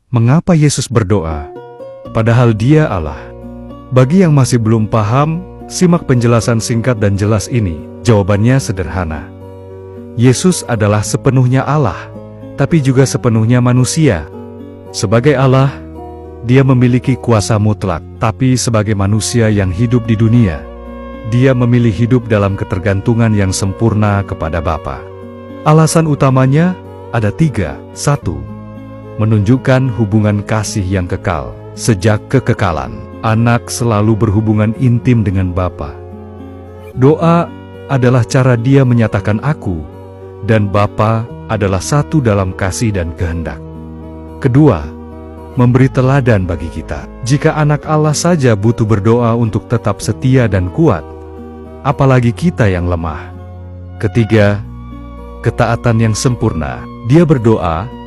Mengapa Yesus berdoa, padahal Dia Allah? Bagi yang masih belum paham, simak penjelasan singkat dan jelas ini. Jawabannya sederhana. Yesus adalah sepenuhnya Allah, tapi juga sepenuhnya manusia. Sebagai Allah, Dia memiliki kuasa mutlak, tapi sebagai manusia yang hidup di dunia, Dia memilih hidup dalam ketergantungan yang sempurna kepada Bapa. Alasan utamanya ada 3. 1. Menunjukkan hubungan kasih yang kekal. Sejak kekekalan, anak selalu berhubungan intim dengan Bapa. Doa adalah cara Dia menyatakan aku, dan Bapa adalah satu dalam kasih dan kehendak. Kedua, memberi teladan bagi kita. Jika anak Allah saja butuh berdoa untuk tetap setia dan kuat, apalagi kita yang lemah. Ketiga, ketaatan yang sempurna. Dia berdoa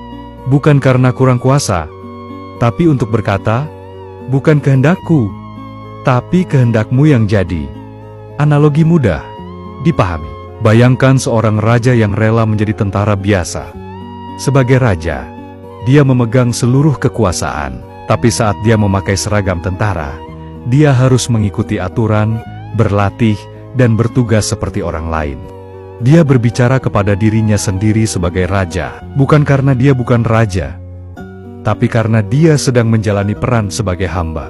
bukan karena kurang kuasa, tapi untuk berkata, bukan kehendakku, tapi kehendakmu yang jadi. Analogi mudah dipahami. Bayangkan seorang raja yang rela menjadi tentara biasa. Sebagai raja, dia memegang seluruh kekuasaan, tapi saat dia memakai seragam tentara, dia harus mengikuti aturan, berlatih, dan bertugas seperti orang lain. Dia berbicara kepada dirinya sendiri sebagai raja, bukan karena dia bukan raja, tapi karena dia sedang menjalani peran sebagai hamba.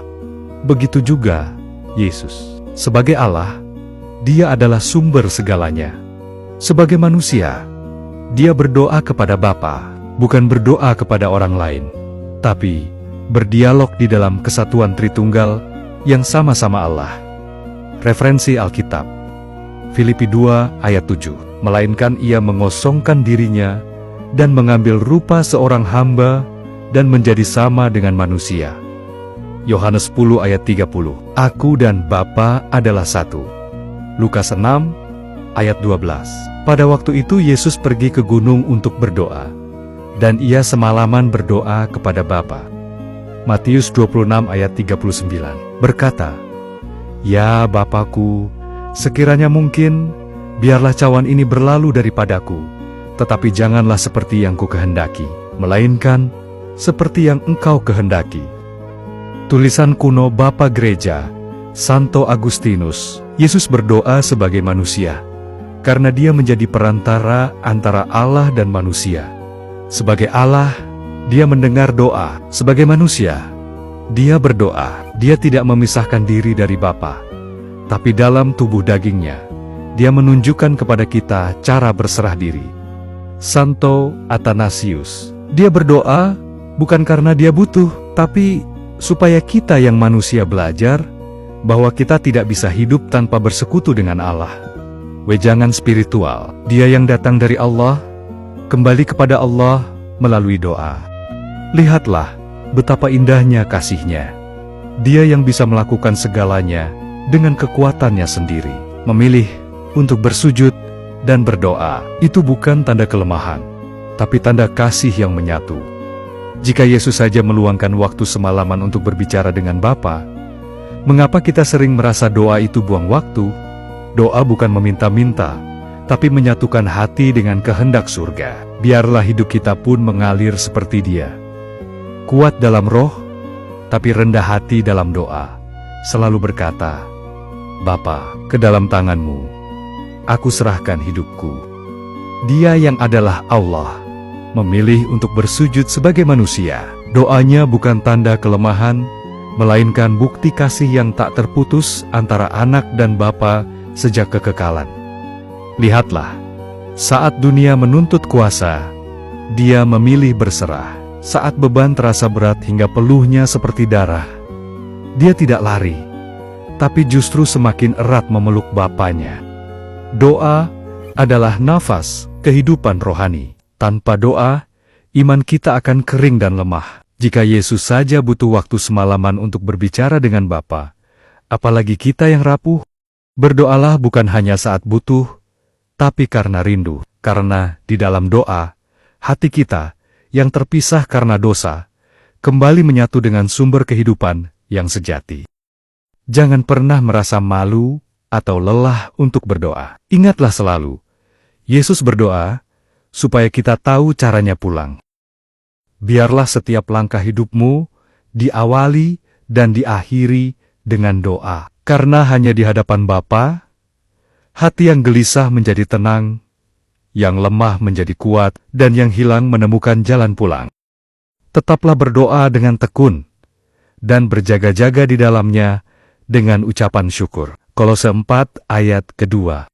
Begitu juga Yesus. Sebagai Allah, Dia adalah sumber segalanya. Sebagai manusia, Dia berdoa kepada Bapa, bukan berdoa kepada orang lain, tapi berdialog di dalam kesatuan Tritunggal yang sama-sama Allah. Referensi Alkitab Filipi 2 ayat 7. Melainkan Ia mengosongkan dirinya dan mengambil rupa seorang hamba dan menjadi sama dengan manusia. Yohanes 10 ayat 30. Aku dan Bapa adalah satu. Lukas 6 ayat 12. Pada waktu itu Yesus pergi ke gunung untuk berdoa, dan Ia semalaman berdoa kepada Bapa. Matius 26 ayat 39 berkata, Ya Bapakku, sekiranya mungkin, biarlah cawan ini berlalu daripadaku, tetapi janganlah seperti yang kukehendaki, melainkan seperti yang Engkau kehendaki. Tulisan kuno Bapa Gereja, Santo Agustinus. Yesus berdoa sebagai manusia, karena Dia menjadi perantara antara Allah dan manusia. Sebagai Allah, Dia mendengar doa. Sebagai manusia, Dia berdoa. Dia tidak memisahkan diri dari Bapa, tapi dalam tubuh dagingnya, Dia menunjukkan kepada kita cara berserah diri. Santo Athanasius. Dia berdoa bukan karena Dia butuh, tapi supaya kita yang manusia belajar bahwa kita tidak bisa hidup tanpa bersekutu dengan Allah. Wejangan spiritual. Dia yang datang dari Allah, kembali kepada Allah melalui doa. Lihatlah betapa indahnya kasih-Nya. Dia yang bisa melakukan segalanya dengan kekuatannya sendiri. Memilih untuk bersujud dan berdoa, itu bukan tanda kelemahan, tapi tanda kasih yang menyatu. Jika Yesus saja meluangkan waktu semalaman untuk berbicara dengan Bapa, mengapa kita sering merasa doa itu buang waktu? Doa bukan meminta-minta, tapi menyatukan hati dengan kehendak surga. Biarlah hidup kita pun mengalir seperti Dia. Kuat dalam roh, tapi rendah hati dalam doa. Selalu berkata, Bapa, ke dalam tangan-Mu, aku serahkan hidupku. Dia yang adalah Allah, memilih untuk bersujud sebagai manusia. Doanya bukan tanda kelemahan, melainkan bukti kasih yang tak terputus antara anak dan Bapa sejak kekekalan. Lihatlah, saat dunia menuntut kuasa, Dia memilih berserah. Saat beban terasa berat hingga peluhnya seperti darah, Dia tidak lari, tapi justru semakin erat memeluk Bapanya. Doa adalah nafas kehidupan rohani. Tanpa doa, iman kita akan kering dan lemah. Jika Yesus saja butuh waktu semalaman untuk berbicara dengan Bapa, apalagi kita yang rapuh. Berdoalah bukan hanya saat butuh, tapi karena rindu. Karena di dalam doa, hati kita yang terpisah karena dosa, kembali menyatu dengan sumber kehidupan yang sejati. Jangan pernah merasa malu atau lelah untuk berdoa. Ingatlah selalu, Yesus berdoa supaya kita tahu caranya pulang. Biarlah setiap langkah hidupmu diawali dan diakhiri dengan doa. Karena hanya di hadapan Bapa, hati yang gelisah menjadi tenang, yang lemah menjadi kuat, dan yang hilang menemukan jalan pulang. Tetaplah berdoa dengan tekun, dan berjaga-jaga di dalamnya dengan ucapan syukur. Kolose 4 ayat kedua.